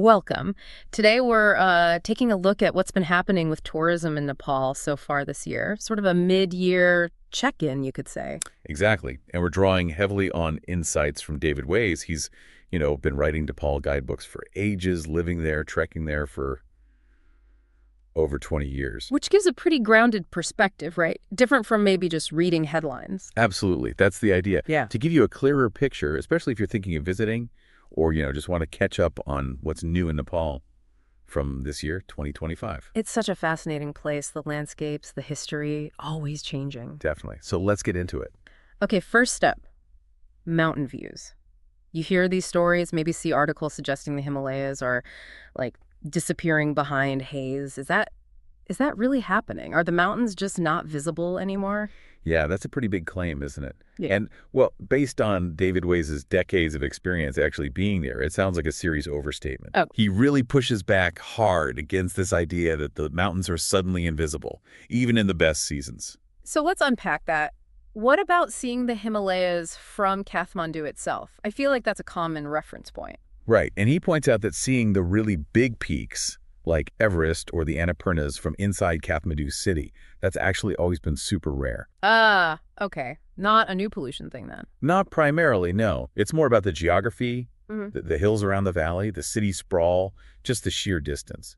Welcome. Today we're taking a look at what's been happening with tourism in Nepal so far this year. Sort of a mid-year check-in, you could say. Exactly. And we're drawing heavily on insights from David Ways. He's, been writing Nepal guidebooks for ages, living there, trekking there for over 20 years. Which gives a pretty grounded perspective, right? Different from maybe just reading headlines. Absolutely. That's the idea. Yeah. To give you a clearer picture, especially if you're thinking of visiting or, just want to catch up on what's new in Nepal from this year, 2025. It's such a fascinating place, the landscapes, the history, always changing. Definitely. So let's get into it. Okay, first step, mountain views. You hear these stories, maybe see articles suggesting the Himalayas are like disappearing behind haze. Is that really happening? Are the mountains just not visible anymore? Yeah, that's a pretty big claim, isn't it? Yeah. And, well, based on David Ways' decades of experience actually being there, it sounds like a serious overstatement. Oh. He really pushes back hard against this idea that the mountains are suddenly invisible, even in the best seasons. So let's unpack that. What about seeing the Himalayas from Kathmandu itself? I feel like that's a common reference point. Right, and he points out that seeing the really big peaks, like Everest or the Annapurnas from inside Kathmandu city, that's actually always been super rare. Ah, okay. Not a new pollution thing then. Not primarily, no. It's more about the geography, the hills around the valley, the city sprawl, just the sheer distance.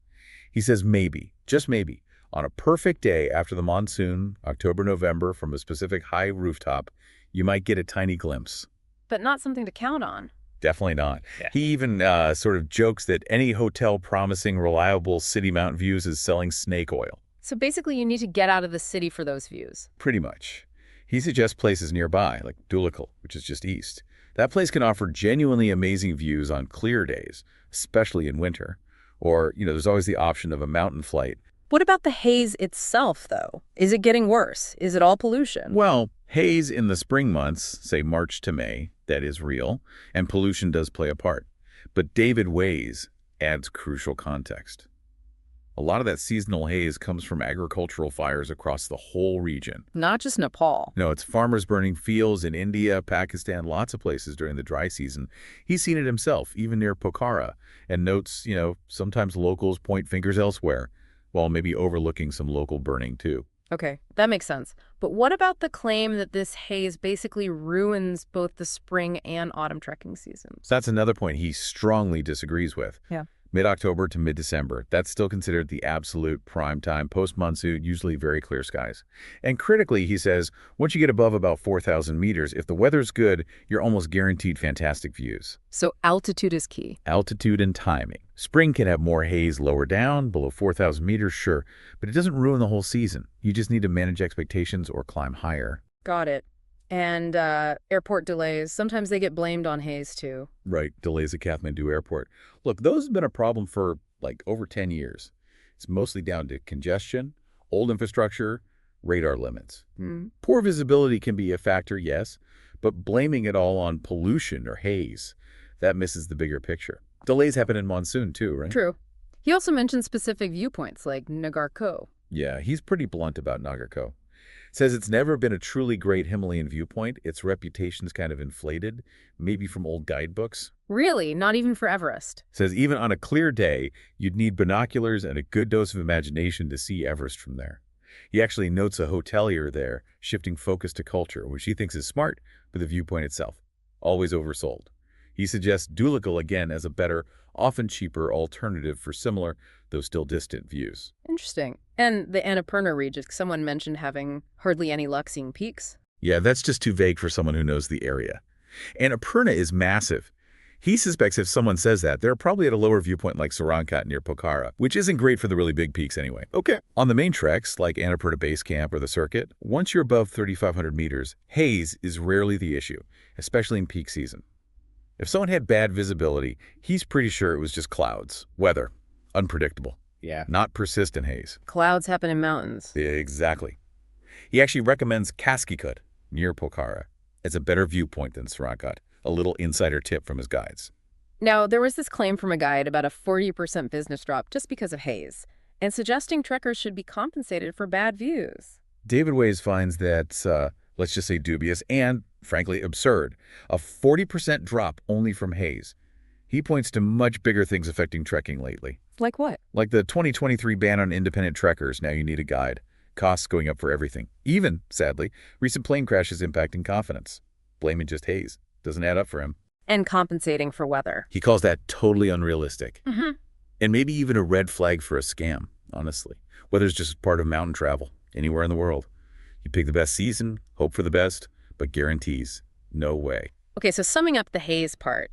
He says maybe, just maybe, on a perfect day after the monsoon, October, November, from a specific high rooftop, you might get a tiny glimpse. But not something to count on. Definitely not. Yeah. He even sort of jokes that any hotel promising reliable city mountain views is selling snake oil. So basically you need to get out of the city for those views. Pretty much. He suggests places nearby, like Dhulikhel, which is just east. That place can offer genuinely amazing views on clear days, especially in winter. Or, there's always the option of a mountain flight. What about the haze itself, though? Is it getting worse? Is it all pollution? Well, haze in the spring months, say March to May, that is real, and pollution does play a part. But David Ways adds crucial context. A lot of that seasonal haze comes from agricultural fires across the whole region. Not just Nepal. No, it's farmers burning fields in India, Pakistan, lots of places during the dry season. He's seen it himself, even near Pokhara, and notes, sometimes locals point fingers elsewhere, while maybe overlooking some local burning too. Okay, that makes sense. But what about the claim that this haze basically ruins both the spring and autumn trekking seasons? That's another point he strongly disagrees with. Yeah. Mid-October to mid-December, that's still considered the absolute prime time, post-monsoon, usually very clear skies. And critically, he says, once you get above about 4,000 meters, if the weather's good, you're almost guaranteed fantastic views. So altitude is key. Altitude and timing. Spring can have more haze lower down, below 4,000 meters, sure, but it doesn't ruin the whole season. You just need to manage expectations or climb higher. Got it. And airport delays, sometimes they get blamed on haze too. Right, delays at Kathmandu Airport. Look, those have been a problem for, over 10 years. It's mostly down to congestion, old infrastructure, radar limits. Poor visibility can be a factor, yes, but blaming it all on pollution or haze, that misses the bigger picture. Delays happen in monsoon too, right? True. He also mentioned specific viewpoints like Nagarko. Yeah, he's pretty blunt about Nagarko. Says it's never been a truly great Himalayan viewpoint. Its reputation's kind of inflated, maybe from old guidebooks. Really? Not even for Everest? Says even on a clear day, you'd need binoculars and a good dose of imagination to see Everest from there. He actually notes a hotelier there shifting focus to culture, which he thinks is smart, but the viewpoint itself, always oversold. He suggests Dhulikhel again as a better, often cheaper alternative for similar, though still distant, views. Interesting. And the Annapurna region, someone mentioned having hardly any luck seeing peaks. Yeah, that's just too vague for someone who knows the area. Annapurna is massive. He suspects if someone says that, they're probably at a lower viewpoint like Sarankat near Pokhara, which isn't great for the really big peaks anyway. Okay. On the main treks, like Annapurna Base Camp or the circuit, once you're above 3,500 meters, haze is rarely the issue, especially in peak season. If someone had bad visibility, he's pretty sure it was just clouds, weather, unpredictable. Yeah. Not persistent haze. Clouds happen in mountains. Exactly. He actually recommends Kaskikut, near Pokhara, as a better viewpoint than Sarankat, a little insider tip from his guides. Now, there was this claim from a guide about a 40% business drop just because of haze, and suggesting trekkers should be compensated for bad views. David Ways finds that, let's just say dubious and, frankly, absurd. A 40% drop only from haze. He points to much bigger things affecting trekking lately. Like what? Like the 2023 ban on independent trekkers, now you need a guide. Costs going up for everything. Even, sadly, recent plane crashes impacting confidence. Blaming just haze. Doesn't add up for him. And compensating for weather. He calls that totally unrealistic. Mm-hmm. And maybe even a red flag for a scam, honestly. Weather's just part of mountain travel, anywhere in the world. You pick the best season, hope for the best, but guarantees, no way. Okay, so summing up the haze part.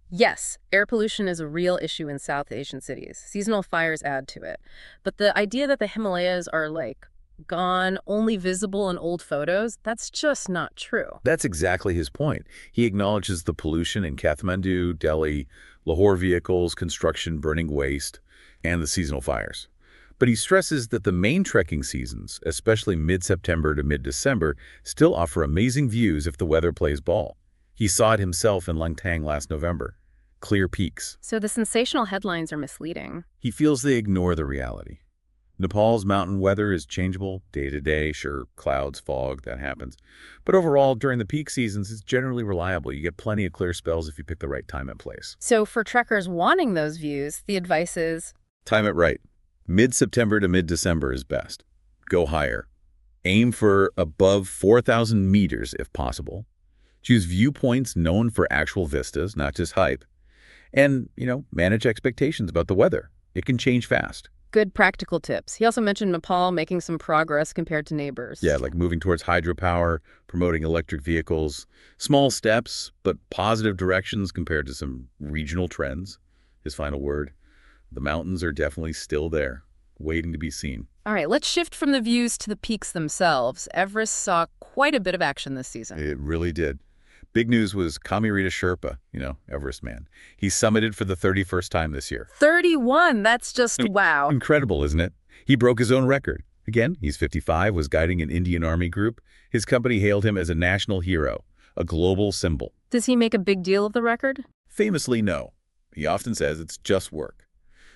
Yes, air pollution is a real issue in South Asian cities. Seasonal fires add to it. But the idea that the Himalayas are, like, gone, only visible in old photos, that's just not true. That's exactly his point. He acknowledges the pollution in Kathmandu, Delhi, Lahore vehicles, construction, burning waste, and the seasonal fires. But he stresses that the main trekking seasons, especially mid-September to mid-December, still offer amazing views if the weather plays ball. He saw it himself in Langtang last November. Clear peaks. So the sensational headlines are misleading. He feels they ignore the reality. Nepal's mountain weather is changeable day to day. Sure, clouds, fog, that happens. But overall, during the peak seasons, it's generally reliable. You get plenty of clear spells if you pick the right time and place. So for trekkers wanting those views, the advice is Time it right. Mid-September to mid-December is best. Go higher. Aim for above 4,000 meters if possible. Choose viewpoints known for actual vistas, not just hype. And, manage expectations about the weather. It can change fast. good practical tips. He also mentioned Nepal making some progress compared to neighbors. Yeah, like moving towards hydropower, promoting electric vehicles. Small steps, but positive directions compared to some regional trends. His final word, the mountains are definitely still there, waiting to be seen. All right, let's shift from the views to the peaks themselves. Everest saw quite a bit of action this season. It really did. Big news was Kamirita Sherpa, Everest man. He summited for the 31st time this year. 31, that's just wow. Incredible, isn't it? He broke his own record. Again, he's 55, was guiding an Indian Army group. His company hailed him as a national hero, a global symbol. Does he make a big deal of the record? Famously, no. He often says it's just work.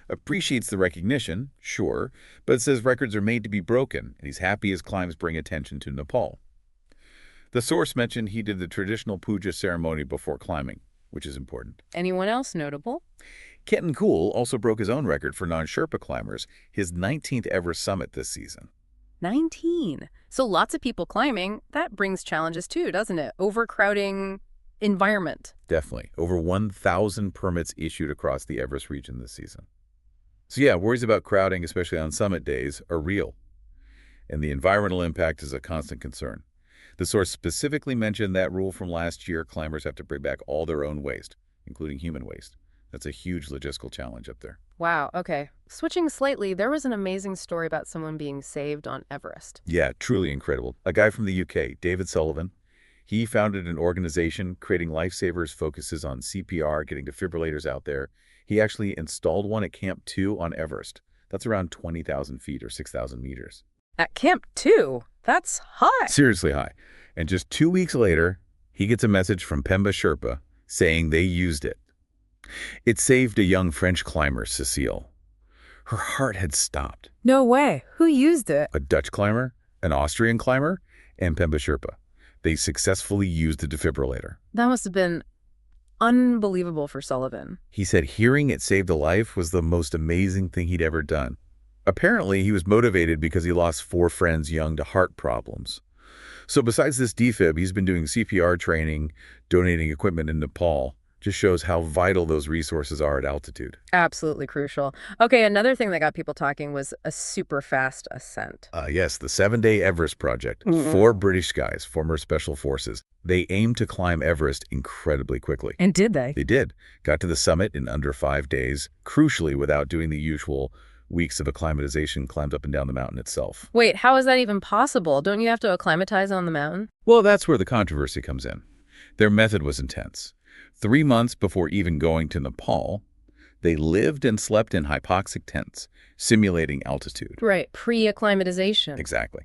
Appreciates the recognition, sure, but says records are made to be broken, and he's happy his climbs bring attention to Nepal. The source mentioned he did the traditional puja ceremony before climbing, which is important. Anyone else notable? Kenton Kool also broke his own record for non-Sherpa climbers, his 19th Everest summit this season. 19. So lots of people climbing. That brings challenges too, doesn't it? Overcrowding environment. Definitely. Over 1,000 permits issued across the Everest region this season. So yeah, worries about crowding, especially on summit days, are real. And the environmental impact is a constant concern. The source specifically mentioned that rule from last year, climbers have to bring back all their own waste, including human waste. That's a huge logistical challenge up there. Wow, okay. Switching slightly, there was an amazing story about someone being saved on Everest. Yeah, truly incredible. A guy from the UK, David Sullivan, he founded an organization creating lifesavers, focuses on CPR, getting defibrillators out there. He actually installed one at Camp 2 on Everest. That's around 20,000 feet or 6,000 meters. At Camp 2? That's high. Seriously high. And just 2 weeks later, he gets a message from Pemba Sherpa saying they used it. It saved a young French climber, Cecile. Her heart had stopped. No way. Who used it? A Dutch climber, an Austrian climber, and Pemba Sherpa. They successfully used the defibrillator. That must have been unbelievable for Sullivan. He said hearing it saved a life was the most amazing thing he'd ever done. Apparently, he was motivated because he lost 4 friends young to heart problems. So besides this defib, he's been doing CPR training, donating equipment in Nepal. Just shows how vital those resources are at altitude. Absolutely crucial. Okay, another thing that got people talking was a super fast ascent. Yes, the 7-day Everest project. 4 British guys, former special forces. They aimed to climb Everest incredibly quickly. And did they? They did. Got to the summit in under 5 days, crucially without doing the usual weeks of acclimatization, climbed up and down the mountain itself. Wait, how is that even possible? Don't you have to acclimatize on the mountain? Well, that's where the controversy comes in. Their method was intense. 3 months before even going to Nepal, they lived and slept in hypoxic tents, simulating altitude. Right, pre-acclimatization. Exactly.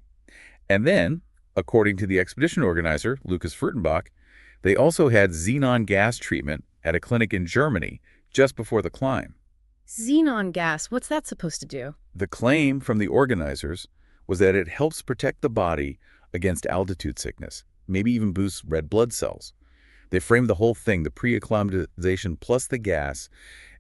And then, according to the expedition organizer, Lucas Furtenbach, they also had xenon gas treatment at a clinic in Germany just before the climb. Xenon gas, what's that supposed to do? The claim from the organizers was that it helps protect the body against altitude sickness, maybe even boosts red blood cells. They framed the whole thing, the pre-acclimatization plus the gas,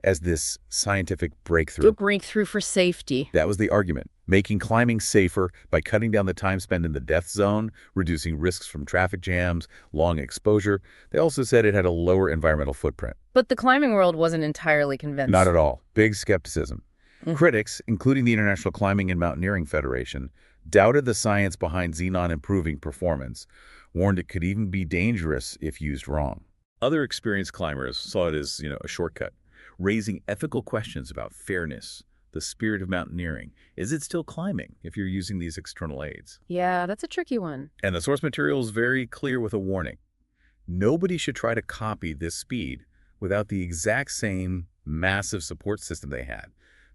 as this scientific A breakthrough. breakthrough for safety. That was the argument, making climbing safer by cutting down the time spent in the death zone, reducing risks from traffic jams, long exposure. They also said it had a lower environmental footprint. But the climbing world wasn't entirely Not convinced. at all. Big skepticism. Mm. Critics, including the International Climbing and Mountaineering Federation, doubted the science behind xenon improving performance, warned it could even be dangerous if used wrong. Other experienced climbers saw it as, a shortcut, raising ethical questions about fairness, the spirit of mountaineering. Is it still climbing if you're using these external aids? Yeah, that's a tricky one. And the source material is very clear with a warning. Nobody should try to copy this speed without the exact same massive support system they had.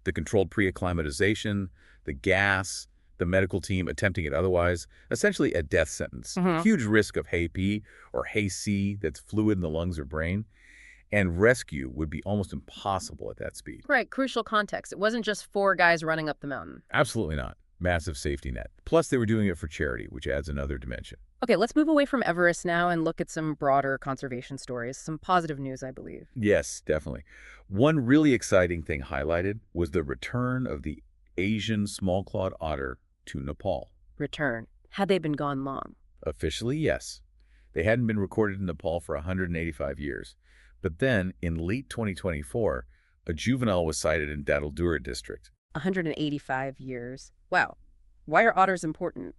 The controlled pre-acclimatization, the gas, the medical team attempting it otherwise, essentially a death sentence. Hmm. Huge risk of Hay P or Hay C, that's fluid in the lungs or brain, and rescue would be almost impossible at that speed. Right, crucial context. It wasn't just four guys running up the mountain. Absolutely not. Massive safety net. Plus, they were doing it for charity, which adds another dimension. Okay, let's move away from Everest now and look at some broader conservation stories. Some positive news, I believe. Yes, definitely. One really exciting thing highlighted was the return of the Asian small-clawed otter to Nepal. Return. Had they been gone long? Officially, yes. They hadn't been recorded in Nepal for 185 years. But then, in late 2024, a juvenile was sighted in Dadaldura district. 185 years. Wow. Why are otters important?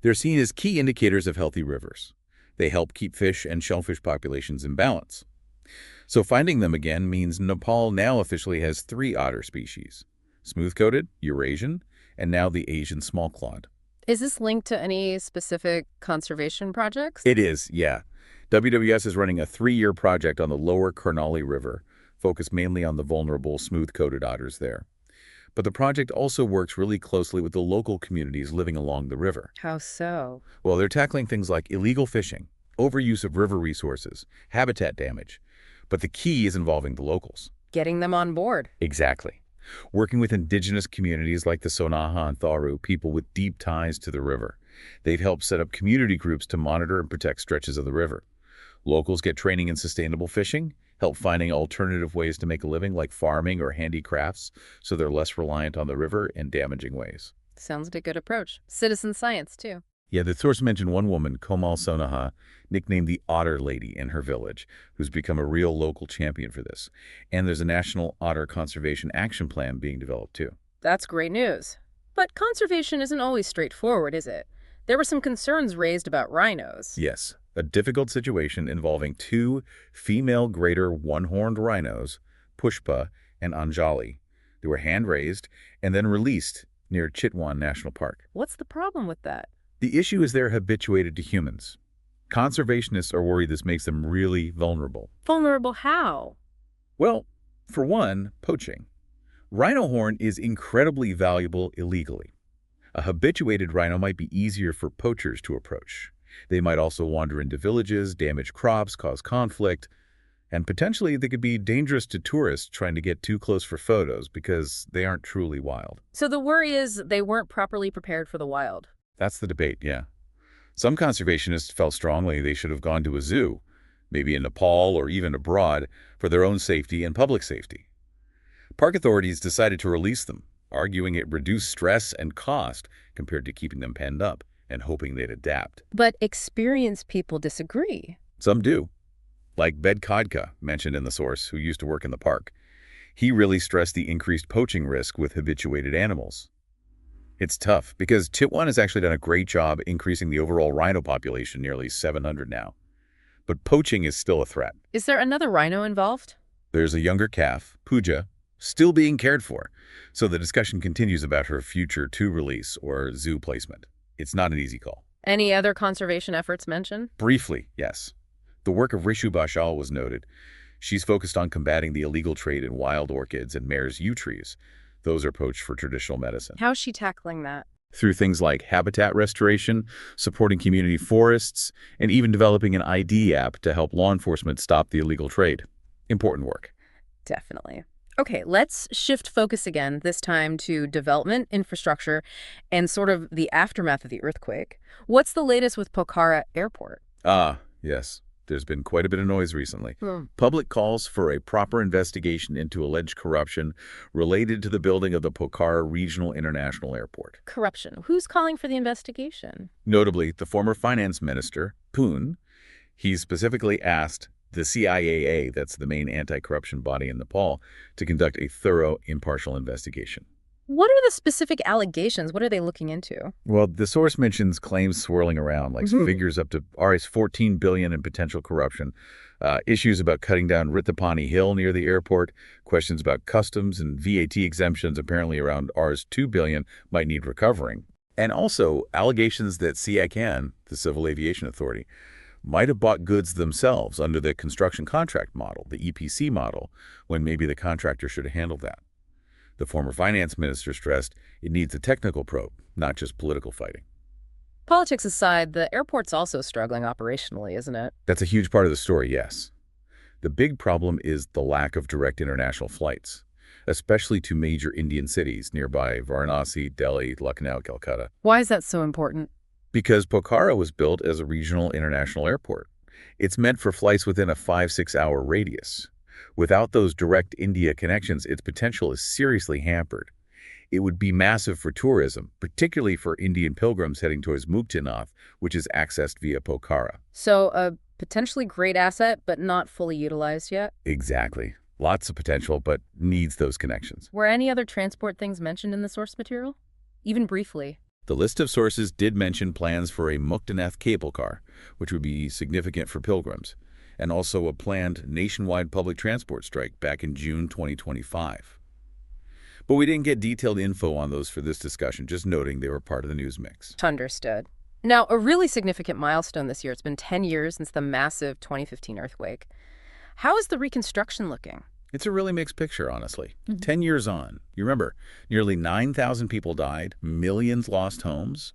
They're seen as key indicators of healthy rivers. They help keep fish and shellfish populations in balance. So finding them again means Nepal now officially has 3 otter species: smooth-coated, Eurasian, and now the Asian small-clawed. Is this linked to any specific conservation projects? It is, yeah. WWS is running a 3-year project on the lower Karnali River, focused mainly on the vulnerable smooth-coated otters there. But the project also works really closely with the local communities living along the river. How so? Well, they're tackling things like illegal fishing, overuse of river resources, habitat damage. But the key is involving the locals. Getting them on board. Exactly. Working with indigenous communities like the Sonaha and Tharu, people with deep ties to the river. They've helped set up community groups to monitor and protect stretches of the river. Locals get training in sustainable fishing, help finding alternative ways to make a living like farming or handicrafts, so they're less reliant on the river in damaging ways. Sounds like a good approach. Citizen science, too. Yeah, the source mentioned one woman, Komal Sonaha, nicknamed the Otter Lady in her village, who's become a real local champion for this. And there's a national otter conservation action plan being developed too. That's great news. But conservation isn't always straightforward, is it? There were some concerns raised about rhinos. Yes, a difficult situation involving 2 female greater one-horned rhinos, Pushpa and Anjali. They were hand-raised and then released near Chitwan National Park. What's the problem with that? The issue is they're habituated to humans. Conservationists are worried this makes them really vulnerable. Vulnerable how? Well, for one, poaching. Rhino horn is incredibly valuable illegally. A habituated rhino might be easier for poachers to approach. They might also wander into villages, damage crops, cause conflict, and potentially they could be dangerous to tourists trying to get too close for photos because they aren't truly wild. So the worry is they weren't properly prepared for the wild. That's the debate, yeah. Some conservationists felt strongly they should have gone to a zoo, maybe in Nepal or even abroad, for their own safety and public safety. Park authorities decided to release them, arguing it reduced stress and cost compared to keeping them penned up and hoping they'd adapt. But experienced people disagree. Some do, like Bed Kodka, mentioned in the source, who used to work in the park. He really stressed the increased poaching risk with habituated animals. It's tough because Chitwan has actually done a great job increasing the overall rhino population, nearly 700 now. But poaching is still a threat. Is there another rhino involved? There's a younger calf, Pooja, still being cared for, so the discussion continues about her future to release or zoo placement. It's not an easy call. Any other conservation efforts mentioned? Briefly, yes. The work of Rishu Bashal was noted. She's focused on combating the illegal trade in wild orchids and mare's yew trees. Those are poached for traditional medicine. How's she tackling that? Through things like habitat restoration, supporting community forests, and even developing an ID app to help law enforcement stop the illegal trade. Important work. Definitely. Okay, let's shift focus again, this time to development, infrastructure, and sort of the aftermath of the earthquake. What's the latest with Pokhara Airport? Ah, yes. There's been quite a bit of noise recently. Hmm. Public calls for a proper investigation into alleged corruption related to the building of the Pokhara Regional International Airport. Corruption. Who's calling for the investigation? Notably, the former finance minister, Poon, he specifically asked the CIAA, that's the main anti-corruption body in Nepal, to conduct a thorough, impartial investigation. What are the specific allegations? What are they looking into? Well, the source mentions claims swirling around, like figures up to Rs 14 billion in potential corruption, issues about cutting down Ritapani Hill near the airport, questions about customs and VAT exemptions apparently around Rs 2 billion might need recovering, and also allegations that CACAN, the Civil Aviation Authority, might have bought goods themselves under the construction contract model, the EPC model, when maybe the contractor should have handled that. The former finance minister stressed it needs a technical probe, not just political fighting. Politics aside, the airport's also struggling operationally, isn't it? That's a huge part of the story, yes. The big problem is the lack of direct international flights, especially to major Indian cities nearby Varanasi, Delhi, Lucknow, Calcutta. Why is that so important? Because Pokhara was built as a regional international airport. It's meant for flights within a 5-6 hour radius. Without those direct India connections, its potential is seriously hampered. It would be massive for tourism, particularly for Indian pilgrims heading towards Muktinath, which is accessed via Pokhara. So a potentially great asset, but not fully utilized yet? Exactly. Lots of potential, but needs those connections. Were any other transport things mentioned in the source material? Even briefly? The list of sources did mention plans for a Muktinath cable car, which would be significant for pilgrims, and also a planned nationwide public transport strike back in June 2025. But we didn't get detailed info on those for this discussion, just noting they were part of the news mix. Understood. Now, a really significant milestone this year. It's been 10 years since the massive 2015 earthquake. How is the reconstruction looking? It's a really mixed picture, honestly. 10 years on, you remember, nearly 9,000 people died, millions lost homes.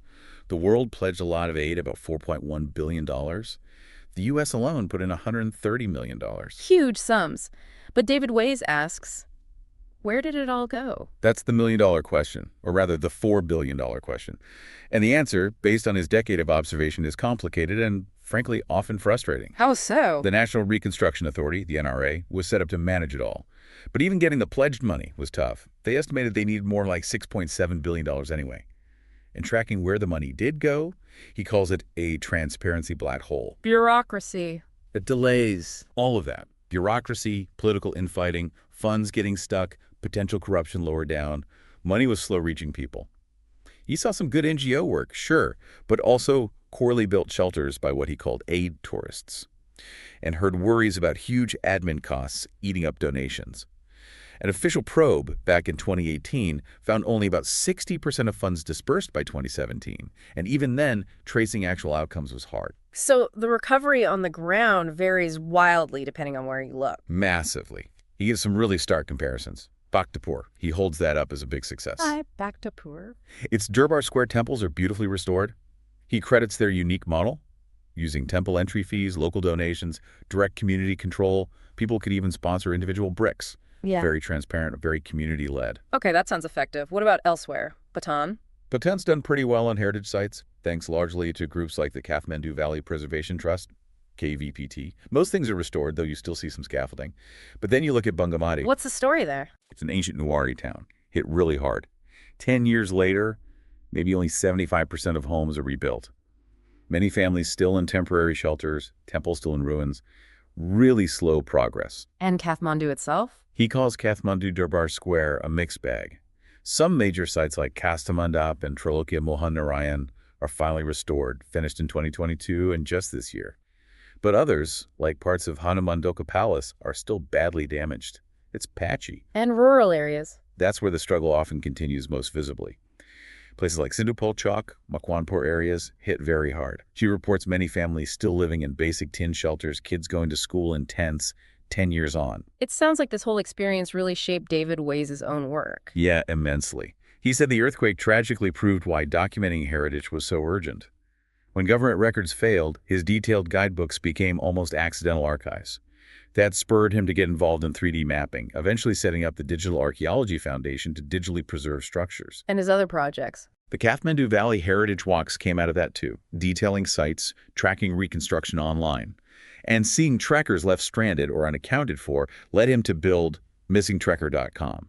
The world pledged a lot of aid, about $4.1 billion. The U.S. alone put in $130 million. Huge sums. But David Ways asks, where did it all go? That's the million-dollar question, or rather the $4 billion question. And the answer, based on his decade of observation, is complicated and, frankly, often frustrating. How so? The National Reconstruction Authority, the NRA, was set up to manage it all. But even getting the pledged money was tough. They estimated they needed more like $6.7 billion anyway. And tracking where the money did go, he calls it a transparency black hole. Bureaucracy. It delays. All of that. Bureaucracy, political infighting, funds getting stuck, potential corruption lower down. Money was slow reaching people. He saw some good NGO work, sure, but also poorly built shelters by what he called aid tourists, and heard worries about huge admin costs eating up donations. An official probe back in 2018 found only about 60% of funds dispersed by 2017, and even then, tracing actual outcomes was hard. So the recovery on the ground varies wildly depending on where you look. Massively. He gives some really stark comparisons. Bhaktapur, he holds that up as a big success. Hi, Bhaktapur. Its Durbar Square temples are beautifully restored. He credits their unique model, using temple entry fees, local donations, direct community control. People could even sponsor individual bricks. Yeah. Very transparent, very community-led. Okay, that sounds effective. What about elsewhere? Bhutan? Bhutan's done pretty well on heritage sites, thanks largely to groups like the Kathmandu Valley Preservation Trust, KVPT. Most things are restored, though you still see some scaffolding. But then you look at Bungamadi. What's the story there? It's an ancient Nuwari town, hit really hard. 10 years later, maybe only 75% of homes are rebuilt. Many families still in temporary shelters, temples still in ruins. Really slow progress. And Kathmandu itself? He calls Kathmandu Durbar Square a mixed bag. Some major sites like Kastamandap and Trolokya Mohan Narayan are finally restored, finished in 2022 and just this year. But others, like parts of Hanumandoka Palace, are still badly damaged. It's patchy. And rural areas? That's where the struggle often continues most visibly. Places like Sindhupolchok, Makwanpur areas hit very hard. She reports many families still living in basic tin shelters, kids going to school in tents, 10 years on. It sounds like this whole experience really shaped David Ways' own work. Yeah, immensely. He said the earthquake tragically proved why documenting heritage was so urgent. When government records failed, his detailed guidebooks became almost accidental archives. That spurred him to get involved in 3D mapping, eventually setting up the Digital Archaeology Foundation to digitally preserve structures. And his other projects? The Kathmandu Valley Heritage Walks came out of that too, detailing sites, tracking reconstruction online. And seeing trekkers left stranded or unaccounted for led him to build missingtrekker.com.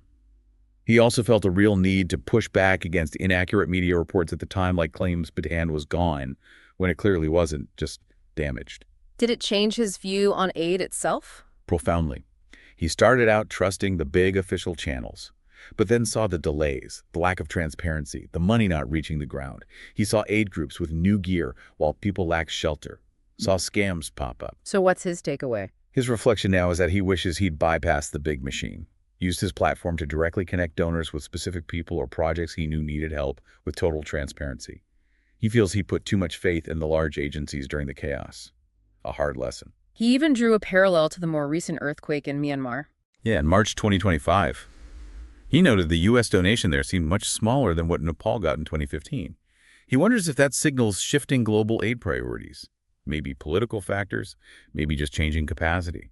He also felt a real need to push back against inaccurate media reports at the time, like claims Bataan was gone, when it clearly wasn't, just damaged. Did it change his view on aid itself? Profoundly. He started out trusting the big official channels, but then saw the delays, the lack of transparency, the money not reaching the ground. He saw aid groups with new gear while people lacked shelter, saw scams pop up. So what's his takeaway? His reflection now is that he wishes he'd bypassed the big machine, used his platform to directly connect donors with specific people or projects he knew needed help with total transparency. He feels he put too much faith in the large agencies during the chaos. A hard lesson. He even drew a parallel to the more recent earthquake in Myanmar. Yeah, in March 2025. He noted the U.S. donation there seemed much smaller than what Nepal got in 2015. He wonders if that signals shifting global aid priorities. Maybe political factors, maybe just changing capacity.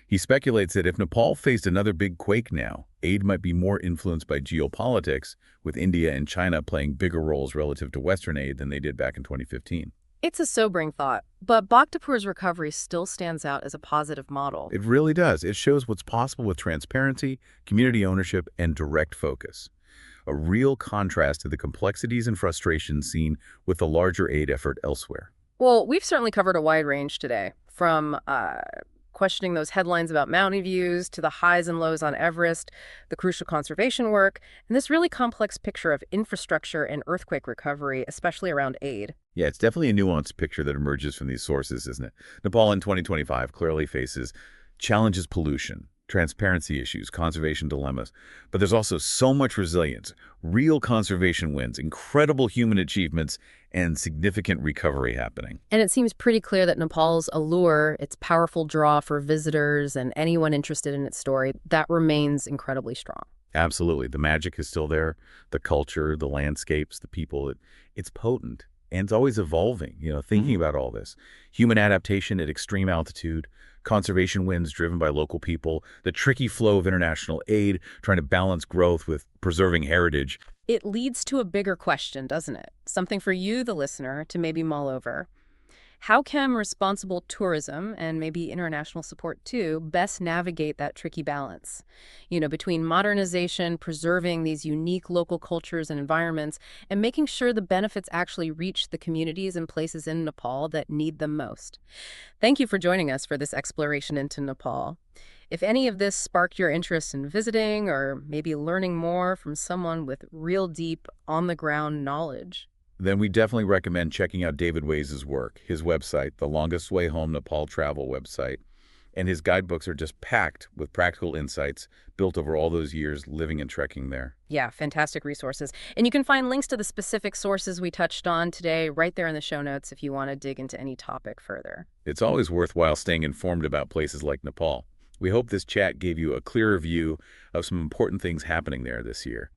He speculates that if Nepal faced another big quake now, aid might be more influenced by geopolitics, with India and China playing bigger roles relative to Western aid than they did back in 2015. It's a sobering thought, but Bhaktapur's recovery still stands out as a positive model. It really does. It shows what's possible with transparency, community ownership, and direct focus. A real contrast to the complexities and frustrations seen with the larger aid effort elsewhere. Well, we've certainly covered a wide range today, from questioning those headlines about mountain views to the highs and lows on Everest, the crucial conservation work, and this really complex picture of infrastructure and earthquake recovery, especially around aid. Yeah, it's definitely a nuanced picture that emerges from these sources, isn't it? Nepal in 2025 clearly faces challenges: pollution, transparency issues, conservation dilemmas. But there's also so much resilience, real conservation wins, incredible human achievements, and significant recovery happening. And it seems pretty clear that Nepal's allure, its powerful draw for visitors and anyone interested in its story, that remains incredibly strong. Absolutely. The magic is still there. The culture, the landscapes, the people, it's potent. And it's always evolving, thinking about all this. Human adaptation at extreme altitude, conservation wins driven by local people, the tricky flow of international aid, trying to balance growth with preserving heritage. It leads to a bigger question, doesn't it? Something for you, the listener, to maybe mull over. How can responsible tourism, and maybe international support too, best navigate that tricky balance? Between modernization, preserving these unique local cultures and environments, and making sure the benefits actually reach the communities and places in Nepal that need them most. Thank you for joining us for this exploration into Nepal. If any of this sparked your interest in visiting or maybe learning more from someone with real deep, on-the-ground knowledge, then we definitely recommend checking out David Ways' work, his website, The Longest Way Home Nepal Travel website, and his guidebooks are just packed with practical insights built over all those years living and trekking there. yeah, fantastic resources. And you can find links to the specific sources we touched on today right there in the show notes if you want to dig into any topic further. It's always worthwhile staying informed about places like Nepal. We hope this chat gave you a clearer view of some important things happening there this year.